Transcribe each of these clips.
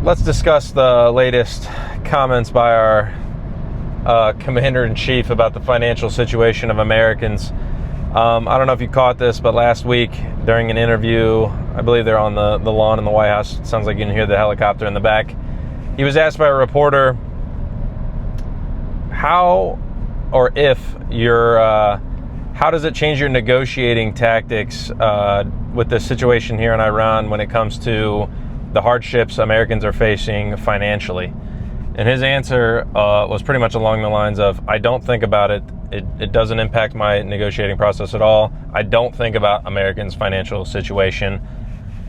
let's discuss the latest comments by our commander-in-chief about the financial situation of Americans. I don't know if you caught this, but last week during an interview, I believe they're on the lawn in the White House. It sounds like you can hear the helicopter in the back. He was asked by a reporter how does it change your negotiating tactics with the situation here in Iran when it comes to the hardships Americans are facing financially? And his answer was pretty much along the lines of, I don't think about it. It doesn't impact my negotiating process at all. I don't think about Americans' financial situation.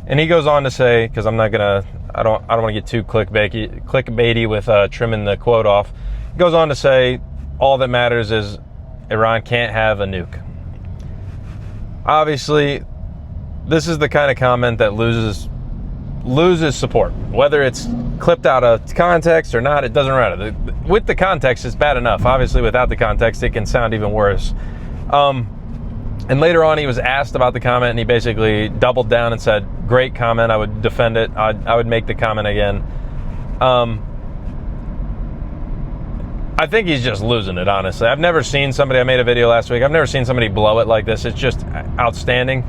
And he goes on to say, because I don't want to get too clickbaity with trimming the quote off. He goes on to say, all that matters is Iran can't have a nuke. Obviously, this is the kind of comment that loses support. Whether it's clipped out of context or not, it doesn't matter. With the context, it's bad enough. Obviously, without the context, it can sound even worse. And later on, he was asked about the comment, and he basically doubled down and said, great comment, I would defend it, I would make the comment again. I think he's just losing it, honestly. I made a video last week, I've never seen somebody blow it like this. It's just outstanding.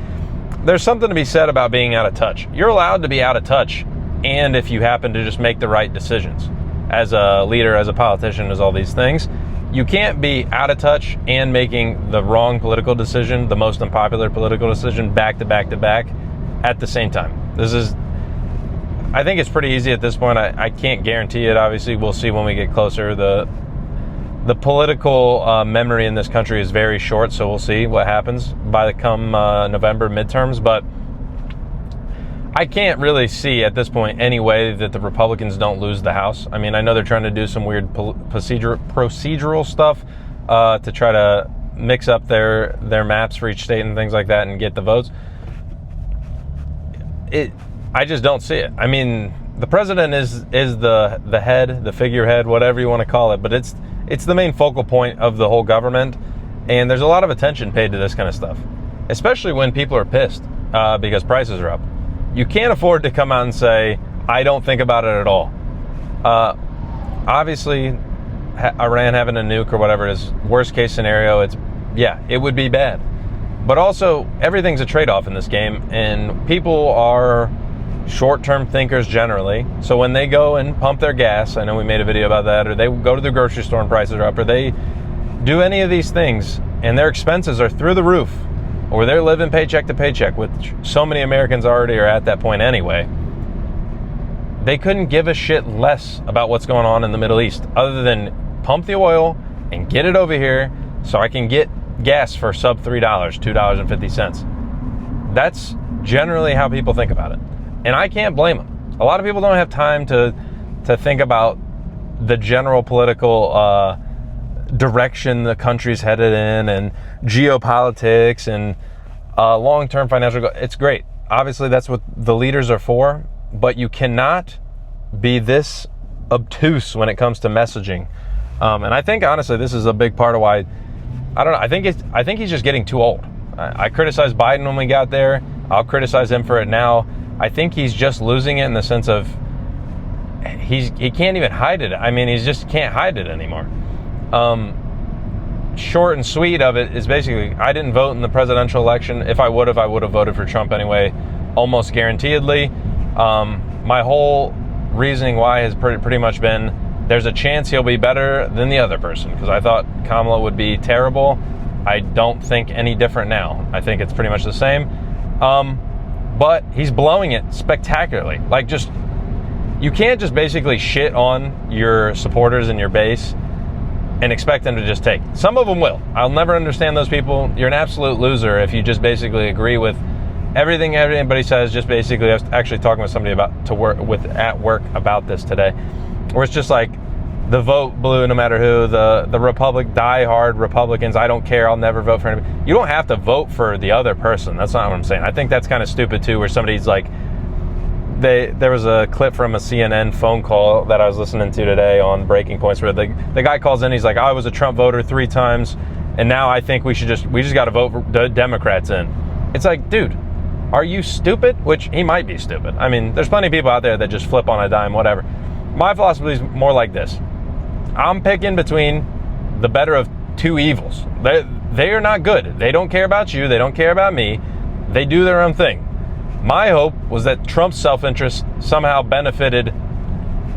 There's something to be said about being out of touch. You're allowed to be out of touch, and if you happen to just make the right decisions. As a leader, as a politician, as all these things, you can't be out of touch and making the wrong political decision, the most unpopular political decision, back to back to back at the same time. I think it's pretty easy at this point. I can't guarantee it. Obviously, we'll see when we get closer. The political memory in this country is very short, so we'll see what happens by the come November midterms. But I can't really see at this point any way that the Republicans don't lose the House. I mean, I know they're trying to do some weird procedural stuff to try to mix up their maps for each state and things like that and get the votes. I just don't see it. I mean, the president is the head, the figurehead, whatever you want to call it, but it's the main focal point of the whole government, and there's a lot of attention paid to this kind of stuff, especially when people are pissed because prices are up. You can't afford to come out and say, I don't think about it at all. Obviously, Iran having a nuke or whatever is worst case scenario. It would be bad. But also, everything's a trade-off in this game, and people are short-term thinkers generally. So when they go and pump their gas, I know we made a video about that, or they go to the grocery store and prices are up, or they do any of these things and their expenses are through the roof, or they're living paycheck to paycheck, which so many Americans already are at that point anyway, they couldn't give a shit less about what's going on in the Middle East other than pump the oil and get it over here so I can get gas for sub $3, $2.50. That's generally how people think about it. And I can't blame them. A lot of people don't have time to think about the general political direction the country's headed in and geopolitics and long-term financial goals. It's great. Obviously, that's what the leaders are for, but you cannot be this obtuse when it comes to messaging. And I think, honestly, this is a big part of why, I don't know, I think he's just getting too old. I criticized Biden when we got there. I'll criticize him for it now. I think he's just losing it in the sense of he can't even hide it. I mean, he just can't hide it anymore. Short and sweet of it is basically, I didn't vote in the presidential election. If I would have voted for Trump anyway, almost guaranteedly. My whole reasoning why has pretty much been, there's a chance he'll be better than the other person, because I thought Kamala would be terrible. I don't think any different now. I think it's pretty much the same. But he's blowing it spectacularly. Like, just, you can't just basically shit on your supporters and your base and expect them to just take. Some of them will. I'll never understand those people. You're an absolute loser if you just basically agree with everything anybody says. Just basically, I was actually talking with somebody at work about this today, where it's just like, the vote blue no matter who, the die-hard Republicans, I don't care, I'll never vote for anybody. You don't have to vote for the other person. That's not what I'm saying. I think that's kind of stupid too, where somebody's like, there was a clip from a CNN phone call that I was listening to today on Breaking Points where the guy calls in, he's like, I was a Trump voter 3 times, and now I think we just got to vote for the Democrats in. It's like, dude, Are you stupid? Which he might be stupid. I mean, there's plenty of people out there that just flip on a dime, whatever. My philosophy is more like this. I'm picking between the better of two evils. They are not good. They don't care about you. They don't care about me. They do their own thing. My hope was that Trump's self-interest somehow benefited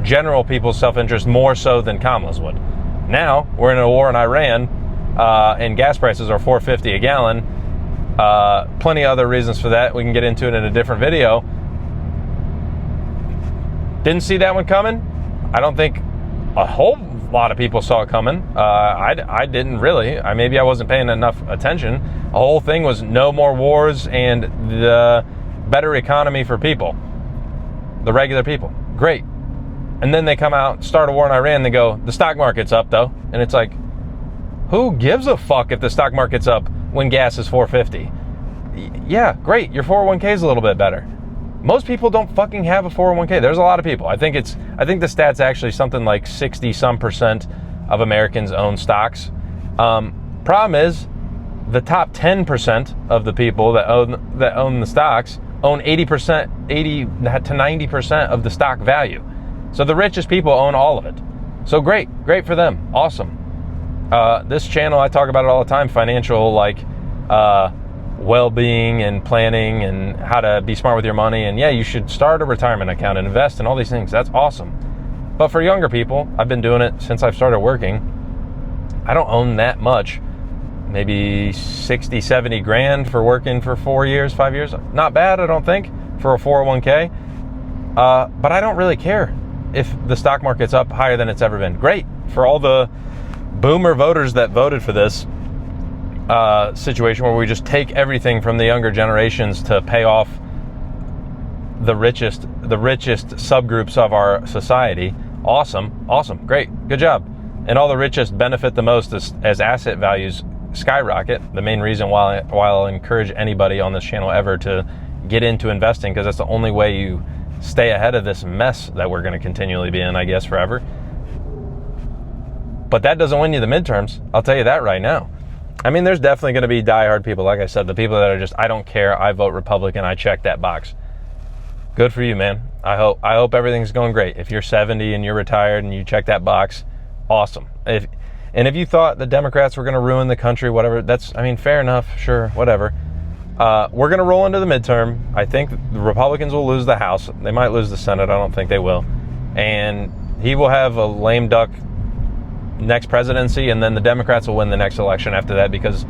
general people's self-interest more so than Kamala's would. Now, we're in a war in Iran, and gas prices are $4.50 a gallon. Plenty of other reasons for that. We can get into it in a different video. Didn't see that one coming. I don't think a whole lot of people saw it coming. I didn't really. Maybe I wasn't paying enough attention. The whole thing was no more wars and the better economy for people, the regular people. Great. And then they come out, start a war in Iran, they go, the stock market's up though. And it's like, who gives a fuck if the stock market's up when gas is $4.50? Yeah, great. Your 401k is a little bit better. Most people don't fucking have a 401k. There's a lot of people. I think the stat's actually something like 60% of Americans own stocks. Problem is, the top 10% of the people that own the stocks own 80 to 90% of the stock value. So the richest people own all of it. So great for them. Awesome. This channel, I talk about it all the time, financial, well-being and planning and how to be smart with your money. And yeah, you should start a retirement account and invest in all these things. That's awesome. But for younger people, I've been doing it since I've started working. I don't own that much. Maybe 60, 70 grand for working for 5 years. Not bad, I don't think, for a 401k. But I don't really care if the stock market's up higher than it's ever been. Great for all the boomer voters that voted for this situation where we just take everything from the younger generations to pay off the richest subgroups of our society. Awesome, great, good job. And all the richest benefit the most as asset values skyrocket. The main reason why I'll encourage anybody on this channel ever to get into investing, because that's the only way you stay ahead of this mess that we're going to continually be in, I guess, forever. But that doesn't win you the midterms. I'll tell you that right now. I mean, there's definitely going to be diehard people. Like I said, the people that are just, I don't care, I vote Republican, I check that box. Good for you, man. I hope everything's going great. If you're 70 and you're retired and you check that box, awesome. If you thought the Democrats were going to ruin the country, whatever, fair enough, sure, whatever. We're going to roll into the midterm. I think the Republicans will lose the House. They might lose the Senate. I don't think they will. And he will have a lame duck next presidency, and then the Democrats will win the next election after that, because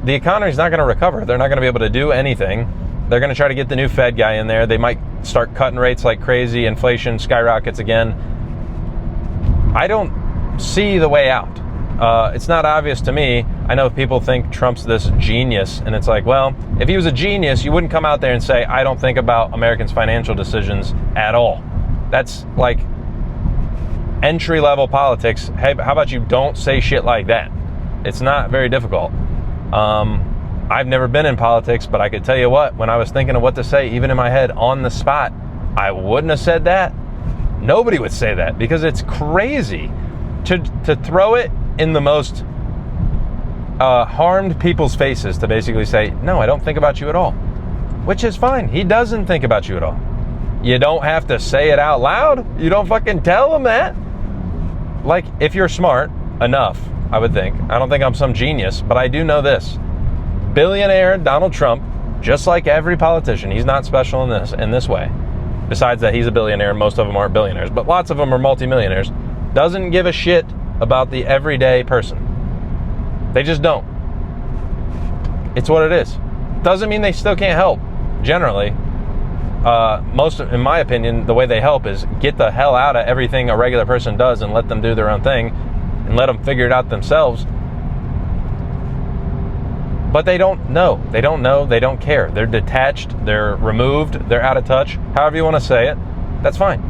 the economy is not going to recover. They're not going to be able to do anything. They're going to try to get the new Fed guy in there. They might start cutting rates like crazy. Inflation skyrockets again. I don't see the way out. It's not obvious to me. I know people think Trump's this genius, and it's like, well, if he was a genius, you wouldn't come out there and say, I don't think about Americans' financial decisions at all. That's like entry-level politics. Hey, how about you don't say shit like that? It's not very difficult. I've never been in politics, but I could tell you what, when I was thinking of what to say, even in my head, on the spot, I wouldn't have said that. Nobody would say that, because it's crazy to throw it in the most harmed people's faces, to basically say, no, I don't think about you at all. Which is fine. He doesn't think about you at all. You don't have to say it out loud. You don't fucking tell him that. Like, if you're smart enough, I would think. I don't think I'm some genius, but I do know this. Billionaire Donald Trump, just like every politician, he's not special in this way. Besides that, he's a billionaire. Most of them aren't billionaires, but lots of them are multimillionaires. Doesn't give a shit about the everyday person. They just don't. It's what it is. Doesn't mean they still can't help. Generally, in my opinion, the way they help is get the hell out of everything a regular person does and let them do their own thing and let them figure it out themselves. But they don't know. They don't care. They're detached, they're removed, they're out of touch. However you want to say it, that's fine.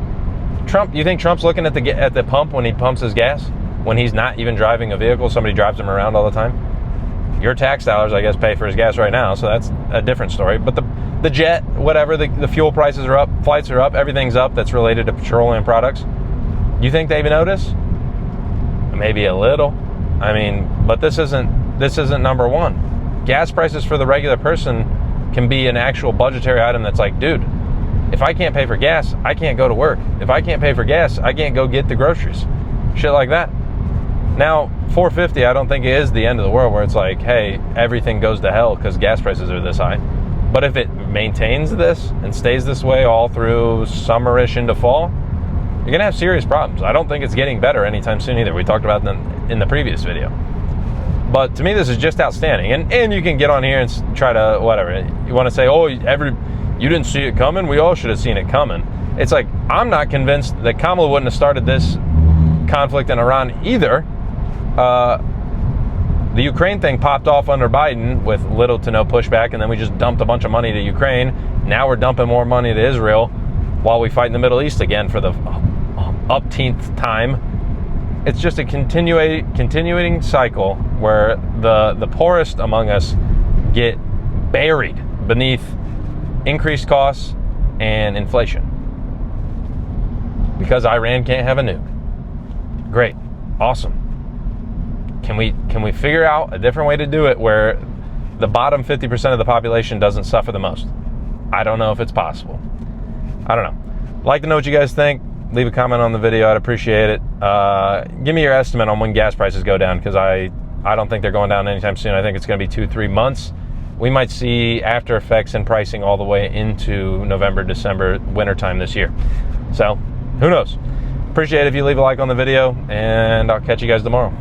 Trump, you think Trump's looking at the pump when he pumps his gas? When he's not even driving a vehicle, somebody drives him around all the time? Your tax dollars, I guess, pay for his gas right now, so that's a different story. But the jet, whatever, the fuel prices are up, flights are up, everything's up that's related to petroleum products. You think they even notice? Maybe a little. But this isn't number one. Gas prices for the regular person can be an actual budgetary item that's like, dude, if I can't pay for gas, I can't go to work. If I can't pay for gas, I can't go get the groceries. Shit like that. Now, $4.50, I don't think it is the end of the world where it's like, hey, everything goes to hell because gas prices are this high. But if it maintains this and stays this way all through summerish into fall, you're going to have serious problems. I don't think it's getting better anytime soon either. We talked about it in the previous video. But to me, this is just outstanding. And you can get on here and try to, whatever. You want to say, oh, you didn't see it coming? We all should have seen it coming. It's like, I'm not convinced that Kamala wouldn't have started this conflict in Iran either. The Ukraine thing popped off under Biden with little to no pushback, and then we just dumped a bunch of money to Ukraine. Now we're dumping more money to Israel while we fight in the Middle East again for the upteenth time. It's just a continuing cycle where the poorest among us get buried beneath increased costs and inflation because Iran can't have a nuke. Great, awesome. Can we figure out a different way to do it where the bottom 50% of the population doesn't suffer the most? I don't know if it's possible. I don't know. I'd like to know what you guys think. Leave a comment on the video. I'd appreciate it. Give me your estimate on when gas prices go down, because I don't think they're going down anytime soon. I think it's going to be 2-3 months. We might see after effects and pricing all the way into November, December, wintertime this year. So who knows? Appreciate it if you leave a like on the video, and I'll catch you guys tomorrow.